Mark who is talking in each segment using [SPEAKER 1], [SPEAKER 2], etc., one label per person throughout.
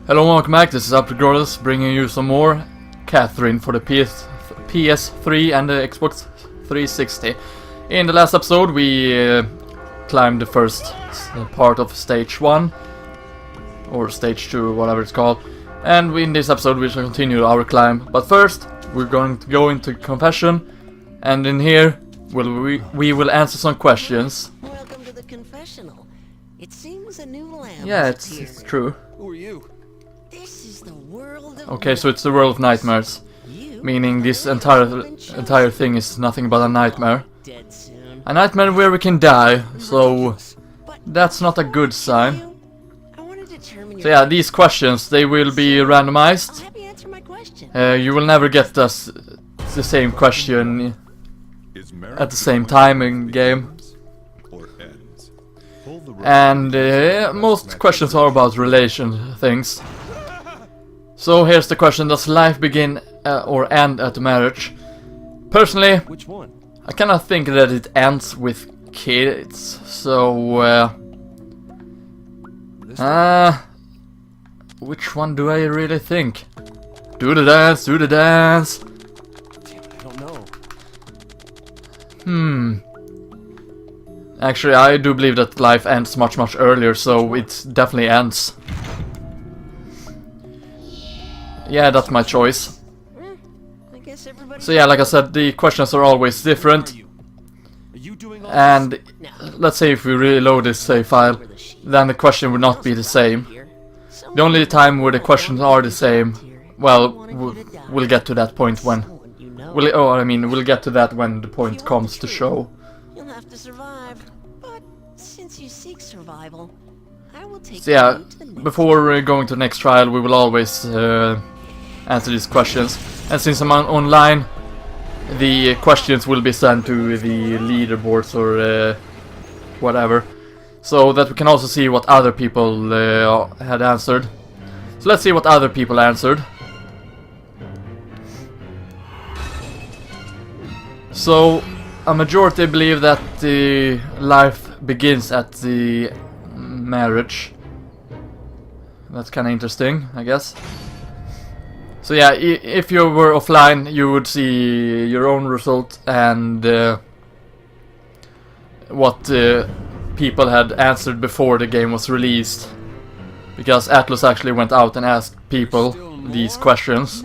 [SPEAKER 1] Hello and welcome back, this is LPGrodus bringing you some more Catherine for the PS3 and the Xbox 360. In the last episode we climbed the first part of stage 1, or stage 2, whatever it's called. And in this episode we shall continue our climb, but first we're going to go into confession, and in here we will answer some questions.
[SPEAKER 2] Welcome to the confessional. It seems a new lamb.
[SPEAKER 1] Yeah, it's true.
[SPEAKER 3] Who are you?
[SPEAKER 2] This is the world of
[SPEAKER 1] Okay, so it's the world of nightmares,
[SPEAKER 2] you
[SPEAKER 1] meaning this entire thing is nothing but a nightmare.
[SPEAKER 2] dead soon.
[SPEAKER 1] A nightmare where we can die, so that's not a good sign.
[SPEAKER 2] I want to determine
[SPEAKER 1] So yeah, these questions, they will be
[SPEAKER 2] I'll
[SPEAKER 1] randomized.
[SPEAKER 2] have you answer my question.
[SPEAKER 1] You will never get the same question at the same time in game. And most questions are about relation things. So here's the question: does life begin or end at marriage? Personally,
[SPEAKER 3] Which one?
[SPEAKER 1] I cannot think that it ends with kids. So which one do I really think? Do the dance, do the dance.
[SPEAKER 3] Damn it, I don't know.
[SPEAKER 1] Actually, I do believe that life ends much earlier, so it definitely ends. Yeah, that's my choice.
[SPEAKER 2] I guess everybody.
[SPEAKER 1] So yeah, like I said, the questions are always different.
[SPEAKER 3] Are you doing all
[SPEAKER 1] And let's say if we reload this save file, then the question would not be the same. The only time where the questions are the same, well, we'll get to that point when... we'll get to that when the point comes to show.
[SPEAKER 2] You'll have to survive. But since you seek survival, I will take
[SPEAKER 1] So yeah,
[SPEAKER 2] you to the next.
[SPEAKER 1] before going to the next trial, we will always answer these questions. And since I'm online, the questions will be sent to the leaderboards or whatever, so that we can also see what other people had answered. So let's see what other people answered. So a majority believe that the life begins at the marriage. That's kind of interesting, I guess. So yeah, if you were offline, you would see your own result and what people had answered before the game was released. Because Atlas actually went out and asked people these questions,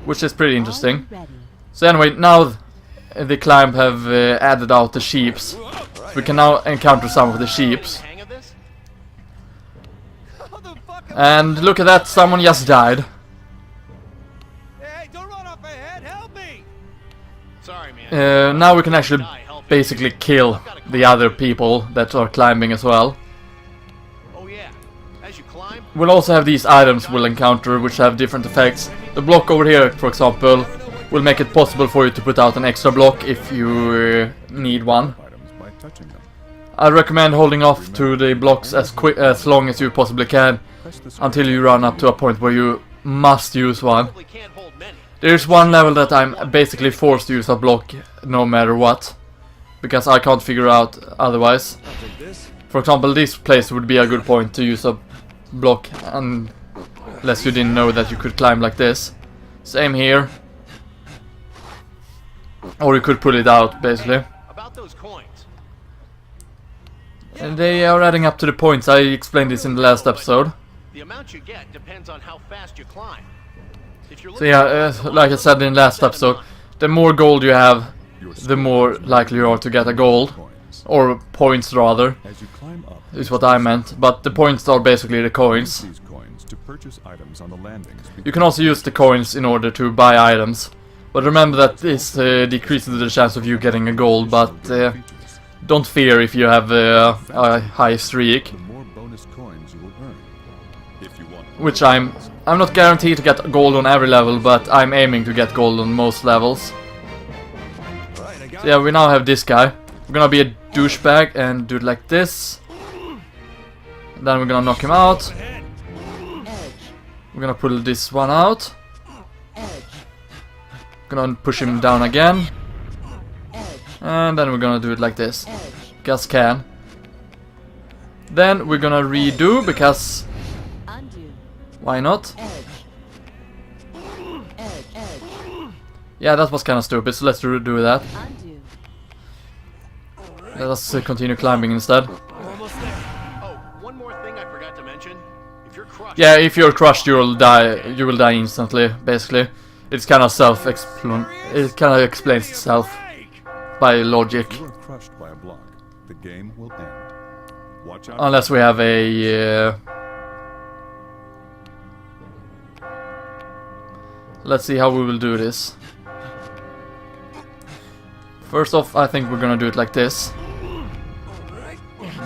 [SPEAKER 1] which is pretty interesting. So anyway, now the climb have added out the sheeps. We can now encounter some of the sheeps. And look at that, someone just died.
[SPEAKER 3] Hey, don't run off ahead. Help me. Sorry, man.
[SPEAKER 1] Now we can actually basically kill the other people that are climbing as well.
[SPEAKER 3] Oh yeah. As you climb,
[SPEAKER 1] We'll also have these items we'll encounter which have different effects. The block over here, for example, will make it possible for you to put out an extra block if you need one. I recommend holding off to the blocks as long as you possibly can, until you run up to a point where you must use one.
[SPEAKER 3] probably can't hold many.
[SPEAKER 1] There's one level that I'm basically forced to use a block no matter what, because I can't figure out otherwise.
[SPEAKER 3] I'll take this.
[SPEAKER 1] For example, this place would be a good point to use a block, unless you didn't know that you could climb like this. Same here. Or you could pull it out, basically.
[SPEAKER 3] About those coins.
[SPEAKER 1] And they are adding up to the points. I explained this in the last episode.
[SPEAKER 3] The amount you get depends on how fast you climb. If you're
[SPEAKER 1] So yeah, like I said in the last episode, the more gold you have, the more likely you are to get a gold. Or points rather, is what I meant. But the points are basically the coins. You can also use the coins in order to buy items. But remember that this decreases the chance of you getting a gold, but don't fear if you have a high streak. Which I'm not guaranteed to get gold on every level, but I'm aiming to get gold on most levels. So yeah, we now have this guy. We're gonna be a douchebag and do it like this. And then we're gonna knock him out. We're gonna pull this one out. Gonna push him down again. And then we're gonna do it like this. Just can. Then we're gonna redo because Why not?
[SPEAKER 2] Edge.
[SPEAKER 1] Yeah, that was kind of stupid, so let's do that.
[SPEAKER 2] Undo.
[SPEAKER 1] Let us continue climbing instead.
[SPEAKER 3] Almost there. Oh, one more thing I forgot to mention. If you're crushed...
[SPEAKER 1] Yeah, if you're crushed, you'll die. You will die instantly. Basically, it's kind of it kind of explains itself by logic.
[SPEAKER 4] If you are crushed by a block, the game will end. Watch out.
[SPEAKER 1] Unless we have a. Let's see how we will do this. First off, I think we're gonna do it like this.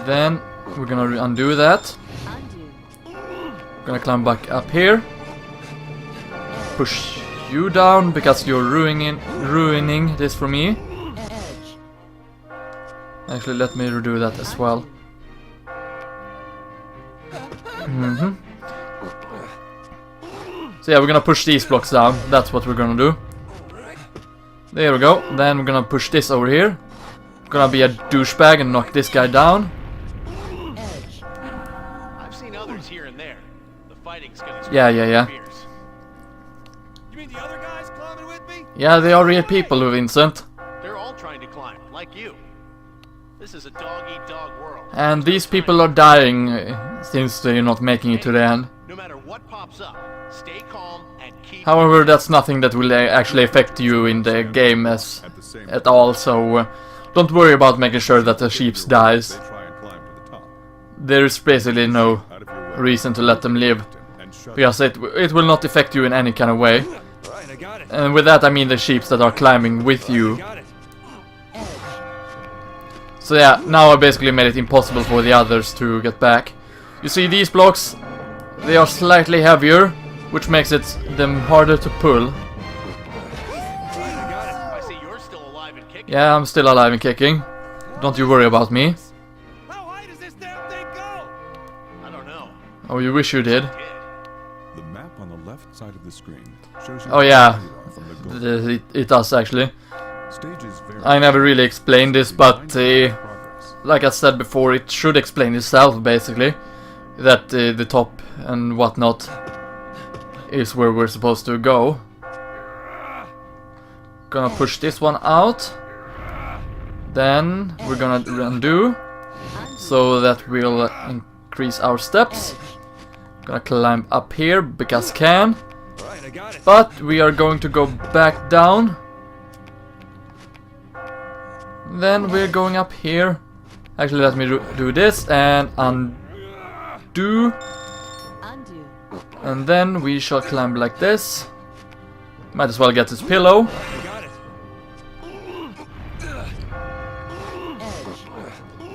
[SPEAKER 1] Then we're gonna undo that. We're gonna climb back up here. Push you down because you're ruining this for me. Actually, let me redo that as well. So yeah, we're gonna push these blocks down. That's what we're gonna do. There we go. Then we're gonna push this over here. Gonna be a douchebag and knock this guy down.
[SPEAKER 3] I've seen others here and there. The fighting's getting
[SPEAKER 1] Yeah.
[SPEAKER 3] fierce.
[SPEAKER 5] You mean the other guys climbing with me?
[SPEAKER 1] Yeah, they are real people, Vincent.
[SPEAKER 3] They're all trying to climb, like you. This is a dog-eat-dog world.
[SPEAKER 1] And these people are dying since they're not making it to the end.
[SPEAKER 3] No matter what pops up, stay calm and keep...
[SPEAKER 1] However, that's nothing that will actually affect you in the game at all, so don't worry about making sure that the sheep dies.
[SPEAKER 4] They try and climb to the top.
[SPEAKER 1] There's basically no
[SPEAKER 4] Out of your way.
[SPEAKER 1] reason to let them live,
[SPEAKER 4] And shut
[SPEAKER 1] because it will not affect you in any kind of way.
[SPEAKER 5] Alright, I got it.
[SPEAKER 1] And with that I mean the sheep that are climbing with you.
[SPEAKER 5] Got it.
[SPEAKER 1] So yeah, now I basically made it impossible for the others to get back. You see these blocks? They are slightly heavier, which makes them harder to pull.
[SPEAKER 3] I see you're still alive and kicking.
[SPEAKER 1] Yeah, I'm still alive and kicking. Don't you worry about me.
[SPEAKER 5] How high does this damn thing go?
[SPEAKER 3] I don't know.
[SPEAKER 1] Oh, you wish you did.
[SPEAKER 3] Kid.
[SPEAKER 4] The map on the left side of the screen shows you
[SPEAKER 1] Oh yeah,
[SPEAKER 4] where you are from the goal.
[SPEAKER 1] it does actually.
[SPEAKER 4] Stages vary.
[SPEAKER 1] I never really explained this, but
[SPEAKER 4] Progress.
[SPEAKER 1] like I said before, it should explain itself basically. That the top and whatnot is where we're supposed to go. Gonna push this one out. Then we're gonna undo so that we'll increase our steps. Gonna climb up here because can.
[SPEAKER 5] Alright, I got it.
[SPEAKER 1] But we are going to go back down. Then we're going up here. Actually, let me do this and undo. And then we shall climb like this. Might as well get this pillow.
[SPEAKER 5] I got it.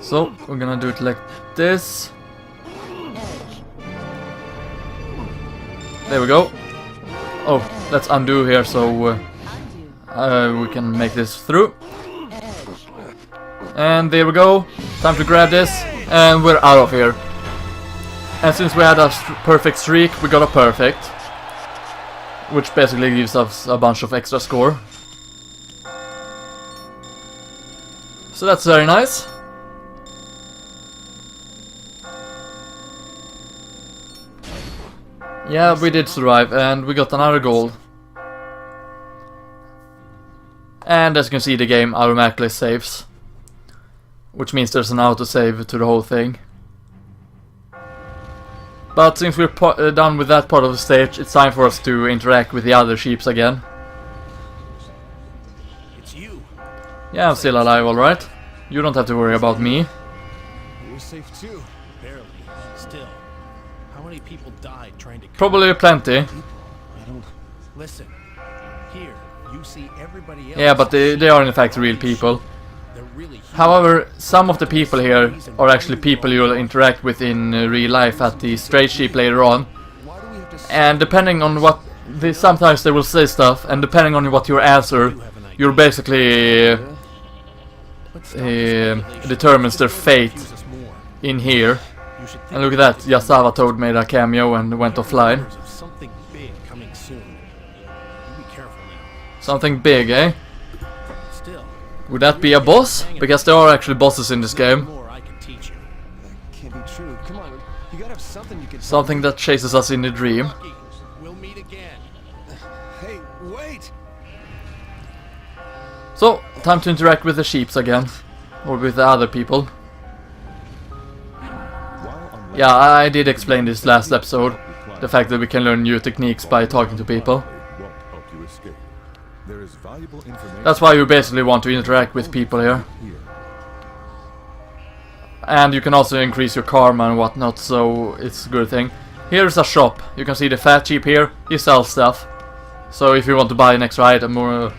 [SPEAKER 1] So we're gonna do it like this. There we go. Oh, let's undo here so we can make this through. And there we go. Time to grab this, and we're out of here. And since we had a perfect streak, we got a perfect, which basically gives us a bunch of extra score. So that's very nice. Yeah, we did survive, and we got another gold. And as you can see, the game automatically saves, which means there's an autosave to the whole thing. But since we're done with that part of the stage, it's time for us to interact with the other sheeps again.
[SPEAKER 5] It's you.
[SPEAKER 1] Yeah, I'm still alive, alright. You don't have to worry about me.
[SPEAKER 5] You're safe too.
[SPEAKER 3] Barely. Still. How many people died trying to...
[SPEAKER 1] Probably plenty.
[SPEAKER 3] I don't... Listen. Here, you see everybody else...
[SPEAKER 1] Yeah, but they are in fact real people.
[SPEAKER 3] They're really human.
[SPEAKER 1] However, some of the people here are actually people you'll interact with in real life at the straight sheep later on.
[SPEAKER 3] Why do we have to...
[SPEAKER 1] And depending on what... sometimes they will say stuff, and depending on what your answer, you're basically... determines their fate in here. And look at that, Yasava Toad made a cameo and went offline.
[SPEAKER 3] Something big coming soon. You be careful now.
[SPEAKER 1] Something big, eh?
[SPEAKER 3] Still,
[SPEAKER 1] Would that be a boss? Because there are actually bosses in this game.
[SPEAKER 3] more I can teach you.
[SPEAKER 5] That can't be true. Come on, you gotta have
[SPEAKER 3] something you can tell
[SPEAKER 1] Something
[SPEAKER 3] me.
[SPEAKER 1] that chases us in the dream.
[SPEAKER 3] Lucky. We'll meet again. Hey, wait!
[SPEAKER 1] So, time to interact with the sheeps again. Or with the other people. Yeah, I did explain this last episode. The fact that we can learn new techniques by talking to people.
[SPEAKER 4] Won't help you escape. There is valuable information.
[SPEAKER 1] That's why you basically want to interact with people here. And you can also increase your karma and whatnot, so it's a good thing. Here's a shop. You can see the fat sheep here. He sells stuff. So if you want to buy an extra item or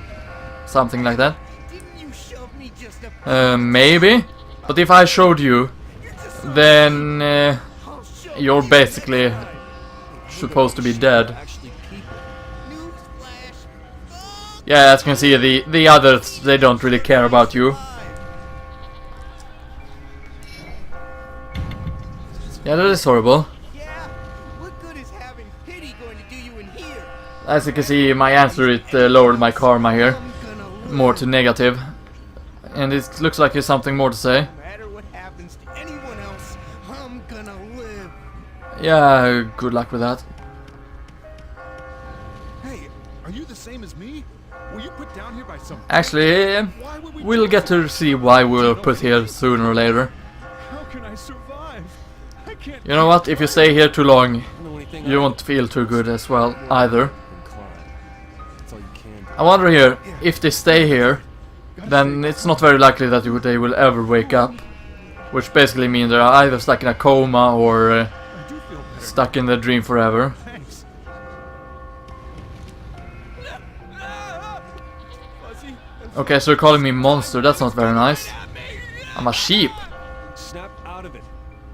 [SPEAKER 1] something like that.
[SPEAKER 2] Didn't you shove me just a
[SPEAKER 1] Maybe. But if I showed you, then you're basically supposed to be dead.
[SPEAKER 3] Actually, people.
[SPEAKER 2] newsflash? Oh,
[SPEAKER 1] Yeah, as you can see, the others, they don't really care about you. Yeah, that is horrible.
[SPEAKER 2] yeah. What good is having pity going to do you in here?
[SPEAKER 1] As you can see, my answer, it lowered my karma here.
[SPEAKER 2] I'm gonna live.
[SPEAKER 1] More to negative. And it looks like there's something more to say.
[SPEAKER 2] No matter what happens to anyone else, I'm gonna live.
[SPEAKER 1] Yeah, good luck with that.
[SPEAKER 4] Hey, are you the same as me? Were you put down here by some...
[SPEAKER 1] Actually,
[SPEAKER 4] Why would we
[SPEAKER 1] we'll get to see why we were put here sooner or later.
[SPEAKER 4] How can I survive? I can't...
[SPEAKER 1] You know what, if you stay here too long,
[SPEAKER 3] The only thing
[SPEAKER 1] you won't feel too good as well, either.
[SPEAKER 3] climb. That's all you can do.
[SPEAKER 1] I wonder here, if they stay here, then it's not very likely that they will ever wake up. Which basically means they're either stuck in a coma or
[SPEAKER 4] I do feel better.
[SPEAKER 1] stuck in the dream forever.
[SPEAKER 4] Thanks.
[SPEAKER 5] Fuzzy,
[SPEAKER 1] Okay, so you're calling me monster, that's not very nice. I'm a sheep.
[SPEAKER 3] Snap out of it.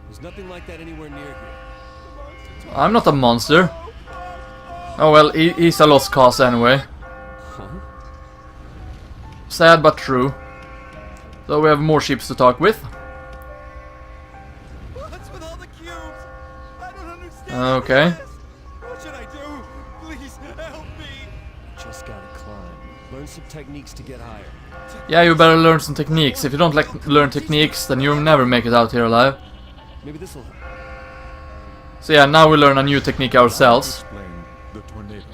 [SPEAKER 3] There's nothing like that anywhere near here.
[SPEAKER 1] I'm not a monster. Oh well, he's a lost cause anyway.
[SPEAKER 3] Huh?
[SPEAKER 1] Sad but true. So we have more sheep to talk with.
[SPEAKER 5] what's with all the cubes? I don't understand.
[SPEAKER 1] Okay.
[SPEAKER 5] this. What should I do? Please help me.
[SPEAKER 3] Just gotta climb. Learn some techniques to get higher.
[SPEAKER 1] Yeah, you better learn some techniques. If you don't learn techniques, then you'll never make it out here alive.
[SPEAKER 3] Maybe this'll help.
[SPEAKER 1] So yeah, now we learn a new technique ourselves,
[SPEAKER 4] Explain the tornado.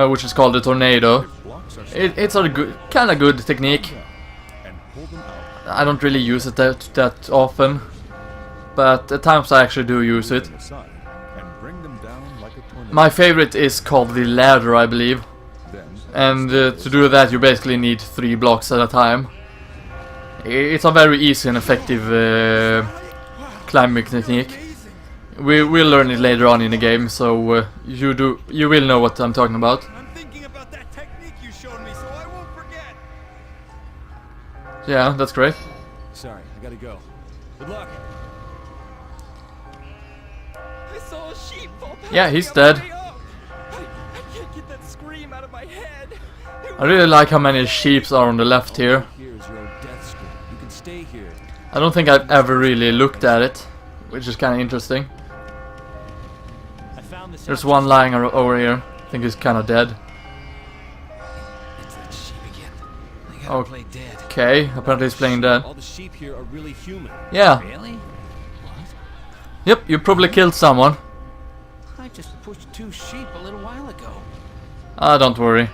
[SPEAKER 1] which is called the tornado.
[SPEAKER 4] Blocks are
[SPEAKER 1] It's a good, kind of good technique.
[SPEAKER 4] and pull them out
[SPEAKER 1] I don't really use it that often, but at times I actually do use it.
[SPEAKER 4] on the side and bring them down like a tornado.
[SPEAKER 1] My favorite is called the ladder, I believe.
[SPEAKER 4] Then
[SPEAKER 1] And to do that you basically need 3 blocks at a time. It's a very easy and effective climbing technique. We'll learn it later on in the game, so you will know what I'm talking about.
[SPEAKER 5] I'm thinking about that technique you showed me, so I won't forget.
[SPEAKER 1] Yeah, that's great.
[SPEAKER 3] Sorry, I gotta go. Good luck.
[SPEAKER 5] I saw a sheep fall past
[SPEAKER 1] Yeah,
[SPEAKER 5] me
[SPEAKER 1] he's
[SPEAKER 5] on the
[SPEAKER 1] dead.
[SPEAKER 5] way up. I can't get that scream out of my head. It
[SPEAKER 1] I really like how many sheeps are on the left here.
[SPEAKER 3] Here's your own death screen. You can stay here.
[SPEAKER 1] I don't think I've ever really looked at it, which is kind of interesting.
[SPEAKER 5] I found this.
[SPEAKER 1] There's one lying over here. I think he's kind of dead.
[SPEAKER 2] It's that sheep again. I gotta
[SPEAKER 1] Oh.
[SPEAKER 2] play dead.
[SPEAKER 1] Okay, apparently he's playing dead.
[SPEAKER 3] All the sheep here are really human.
[SPEAKER 1] Yeah,
[SPEAKER 2] Really? What?
[SPEAKER 1] yep, you probably killed someone.
[SPEAKER 2] I just pushed 2 sheep a little while ago.
[SPEAKER 1] Ah, don't worry.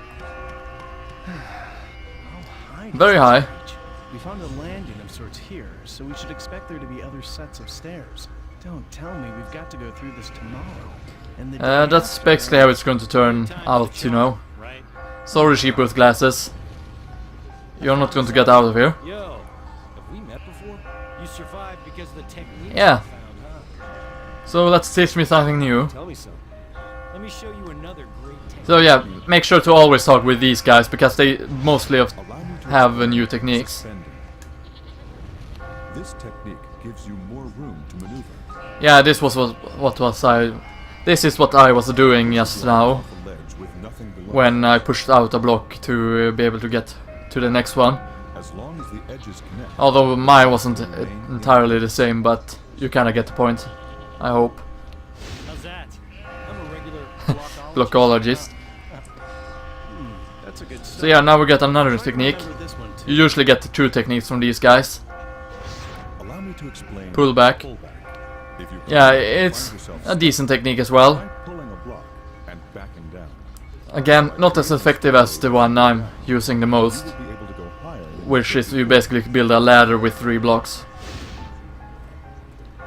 [SPEAKER 6] High
[SPEAKER 1] Very
[SPEAKER 6] does
[SPEAKER 1] high.
[SPEAKER 6] this reach? We found a landing of sorts here, so we should expect there to be other sets of stairs. Don't tell me we've got to go through this tomorrow. And the day
[SPEAKER 1] That's
[SPEAKER 6] after.
[SPEAKER 1] basically how it's going to turn out, you know.
[SPEAKER 5] Right.
[SPEAKER 1] Sorry, sheep with glasses. You're not going to get out of here.
[SPEAKER 5] Yo, have we met before? You survived because of the technique
[SPEAKER 1] Yeah.
[SPEAKER 5] you found, huh?
[SPEAKER 1] So let's teach me something new.
[SPEAKER 3] Tell me something.
[SPEAKER 5] Let me show you another great technique.
[SPEAKER 1] So yeah, make sure to always talk with these guys because they mostly
[SPEAKER 4] allow me to
[SPEAKER 1] have
[SPEAKER 4] explain
[SPEAKER 1] new techniques.
[SPEAKER 4] suspending. This technique gives you more room to maneuver.
[SPEAKER 1] Yeah, this was what was I. This is what I was doing just now
[SPEAKER 4] Off a ledge with nothing below.
[SPEAKER 1] when I pushed out a block to be able to get to the next one.
[SPEAKER 4] As long as the edges connect.
[SPEAKER 1] Although mine wasn't entirely the same, but you kind of get the point. I hope.
[SPEAKER 5] How's that? I'm a regular blockologist.
[SPEAKER 1] Blockologist.
[SPEAKER 6] That's a good
[SPEAKER 1] So yeah, now we get another
[SPEAKER 6] Try to
[SPEAKER 1] technique.
[SPEAKER 6] remember this one too.
[SPEAKER 1] You usually get 2 techniques from these guys.
[SPEAKER 4] Allow me to explain.
[SPEAKER 1] Pull back.
[SPEAKER 4] Pull back. If you
[SPEAKER 1] Yeah,
[SPEAKER 4] find
[SPEAKER 1] it's
[SPEAKER 4] yourself
[SPEAKER 1] a decent technique as well.
[SPEAKER 4] try pulling a block and backing down.
[SPEAKER 1] Again, not as effective as the one I'm using the most,
[SPEAKER 4] You will be able to go higher than
[SPEAKER 1] which is you basically build a ladder with 3 blocks.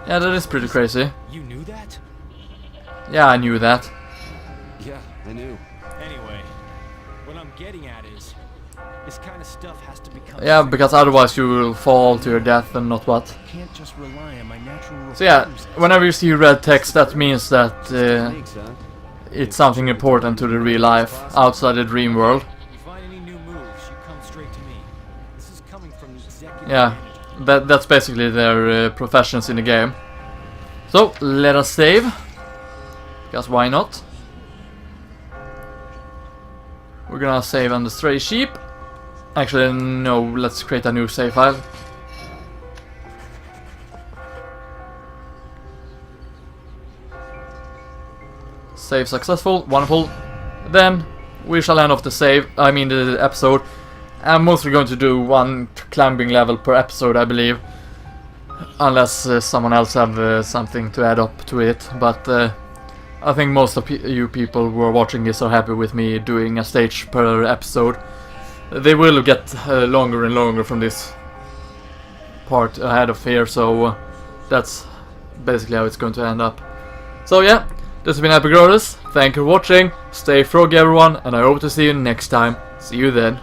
[SPEAKER 1] Yeah, that is pretty crazy.
[SPEAKER 5] You knew that?
[SPEAKER 1] Yeah, I knew that.
[SPEAKER 5] Yeah, I knew. Anyway, what I'm getting at is, this kind of stuff has to become.
[SPEAKER 1] Yeah, because otherwise you will fall to your death and not what.
[SPEAKER 6] Can't just rely on my natural
[SPEAKER 1] So yeah,
[SPEAKER 6] reflexes.
[SPEAKER 1] whenever you see red text, that means that
[SPEAKER 5] Techniques, huh?
[SPEAKER 1] it's something important to the real life, outside the dream world.
[SPEAKER 5] You find any new moves, you come straight to me. This is coming from the executive
[SPEAKER 1] Yeah,
[SPEAKER 5] manager.
[SPEAKER 1] that's basically their professions in the game. So, let us save. Because why not? We're gonna save on the stray sheep. Actually, no, let's create a new save file. Save successful, wonderful. Then we shall end off the the episode. I'm mostly going to do 1 climbing level per episode, I believe. Unless someone else have something to add up to it. But I think most of you people who are watching this are happy with me doing a stage per episode. They will get longer and longer from this part ahead of here, so that's basically how it's going to end up. So yeah, this has been LPGrodus. Thank you for watching. Stay froggy everyone, and I hope to see you next time. See you then.